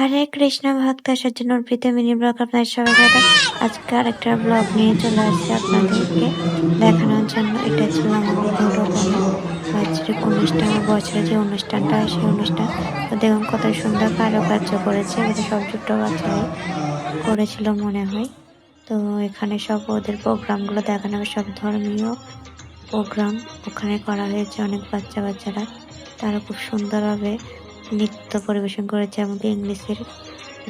হরে কৃষ্ণ ভক্ত সজ্জনের প্রীতি mini blog আপনাদের সবাইকে আজকে আরেকটা ব্লগ নিয়ে চলে আসছে আপনাদেরকে দেখানোর জন্য। এটা ছিল আমাদের ছোট বোনের বার্ষিক অনুষ্ঠান, বছরে যে অনুষ্ঠানটা হয় সেই অনুষ্ঠান। তো দেখুন কত সুন্দর কারুকার্য করেছে, এগুলো সব ছোট্ট বাচ্চারাই করেছিল মনে হয়। তো এখানে সব ওদের প্রোগ্রামগুলো দেখানো হবে, সব ধর্মীয় প্রোগ্রাম ওখানে করা হয়েছে। অনেক বাচ্চারা তারা খুব সুন্দরভাবে নৃত্য পরিবেশন করেছে, এমনকি ইংলিশের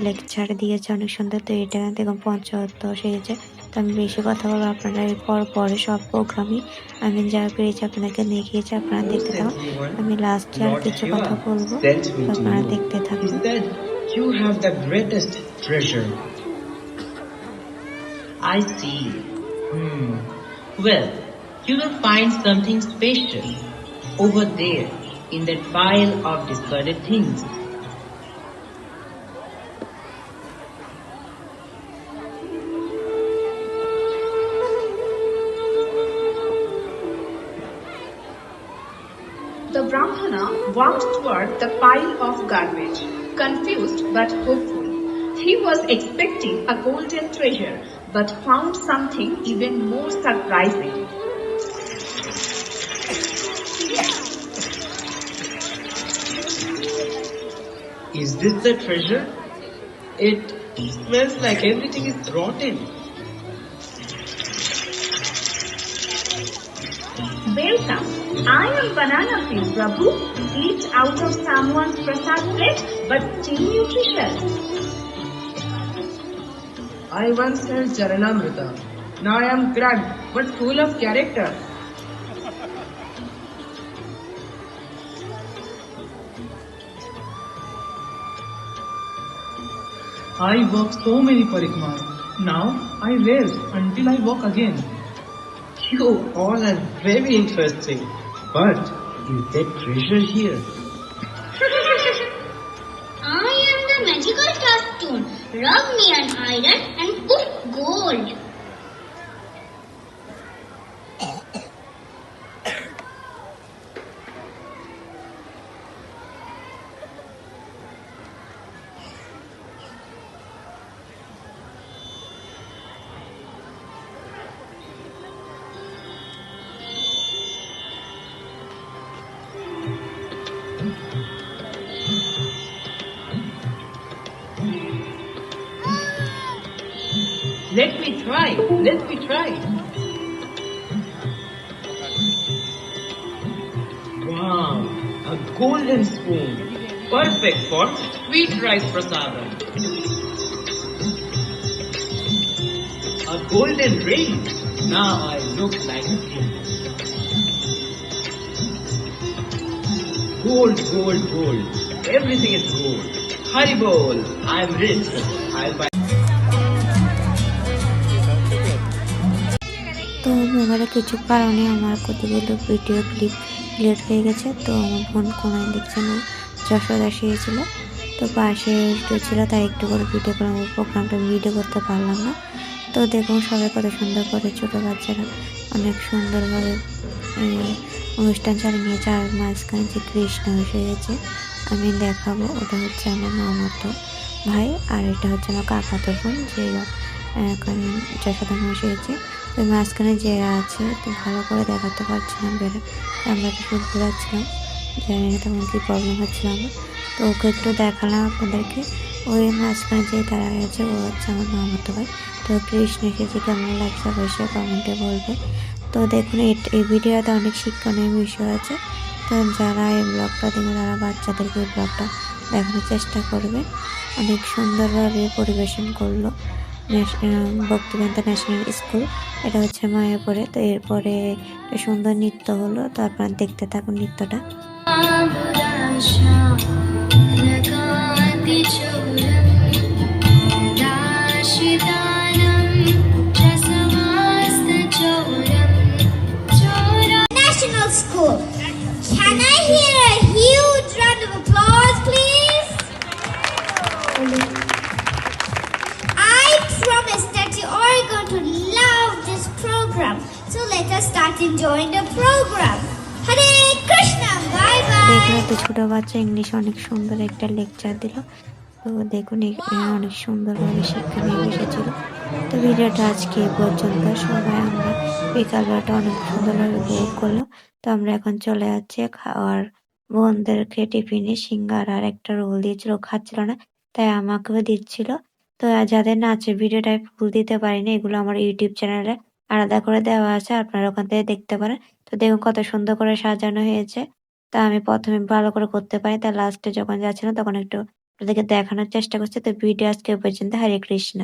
লেকচার দিয়েছে অনেক সুন্দর। তো এটা দেখুন পঞ্চরত্ন সেজেছে। তো আমি বেশি কথা বলবো, আপনারা পরে সব প্রোগ্রামই আমি যা পেরেছি আপনাকে দেখিয়েছি, আপনারা দেখতে থাকুন। আমি লাস্টে আর কিছু কথা বলবো, আপনারা দেখতে থাকুন। You have the greatest treasure. I see. Well, you will find something special over there in that pile of discarded things. The Brahmana walked toward the pile of garbage, confused but hopeful. He was expecting a golden treasure, but found something even more surprising. Is this the treasure? It smells like everything is rotten. Welcome. I am Banana Peel, Prabhu. Eat out of someone's prasad plate, but still nutritious. I once held Charanamrita. Now I am cracked but full of character. I walk so many parikmas. Now I rest until I walk again. You all are very interesting. But is there treasure here? I am the magical star stone. Rub me an iron and poof, gold. Let me try. Wow, a golden spoon. Perfect for sweet rice prasadam. A golden ring. Now I look like a king. Gold. Everything is gold. Hari bol. I'm rich. I'll buy. তো মোবাইলে কিছু কারণে আমার কতগুলো video clip delete হয়ে গেছে। তো আমার ফোন কোনায় দেখছে না, যশোদা এসেছিল, তো পাশে ছিল, তাই একটু করে ভিডিও করে আমার প্রোগ্রামটা ভিডিও করতে পারলাম না। তো দেখুন সবাই কত সুন্দর করে ছোটো বাচ্চারা অনেক সুন্দরভাবে অনুষ্ঠান চালিয়ে নিয়েছে। আর মাঝখানে যে কৃষ্ণ এসে গেছে আমি দেখাবো, ওটা হচ্ছে আমার মামাতো ভাই, আর এটা হচ্ছে আমার কাকাতো বোন, যে এখন যশোদা এসেছে। ওই মাঝখানে যে আছে তো ভালো করে দেখাতে পারছিলাম, আমরা একটু ঘুরাচ্ছিলাম, জানি না তখন কী প্রবলেম হচ্ছিল আমার। তো ওকে একটু দেখালাম আপনাদেরকে। ওই মাঝখানে যে দাঁড়ায় আছে ও হচ্ছে আমার মামাতো ভাই। তো কৃষ্ণ এসেছে, কেমন লাগছে অবশ্যই কমেন্টে বলবে। তো দেখুন এই ভিডিওতে অনেক শিক্ষণীয় বিষয় আছে। তো যারা এই ব্লগটা দেখবে তারা বাচ্চাদেরকে এই ব্লগটা দেখানোর চেষ্টা করবে। অনেক সুন্দরভাবে পরিবেশন করলো ভক্তিবেদান্ত ন্যাশনাল স্কুল, এটা হচ্ছে মায়াপুরে। তো এরপরে একটা সুন্দর নৃত্য হলো, তো আপনারা দেখতে থাকুন নৃত্যটা। National School. Can I hear a huge round of applause, please? I promise that you are going to love this program. So let us start enjoying the program. Hare Krishna, bye bye. দেখলাম তো ছোট বাচ্চা English অনেক সুন্দর একটা lecture দিল, তো দেখুন এখানে অনেক সুন্দরভাবে শিক্ষা নিয়ে বসেছিল। তো ভিডিওটা আজকে এ পর্যন্ত। সবাই আমরা বিকালবেলাটা অনেক সুন্দরভাবে উপভোগ করলাম। তো আমরা এখন চলে যাচ্ছি খাওয়ার। বোনদেরকে টিফিনে সিঙ্গারা আর একটা রোল দিয়েছিল, ও খাচ্ছিল না, তাই আমাকেও দিচ্ছিল। তো যাদের নাচের ভিডিওটা আমি ফুল দিতে পারিনি, এগুলো আমার ইউটিউব চ্যানেলে আলাদা করে দেওয়া আছে, আপনারা ওখান থেকে দেখতে পারেন। তো দেখুন কত সুন্দর করে সাজানো হয়েছে। তা আমি প্রথমে ভালো করে করতে পারি, তাই লাস্টে যখন যাচ্ছিলাম তখন একটু আপনাদেরকে দেখানোর চেষ্টা করছি। তো ভিডিও আজকে এ পর্যন্ত। হরে কৃষ্ণ।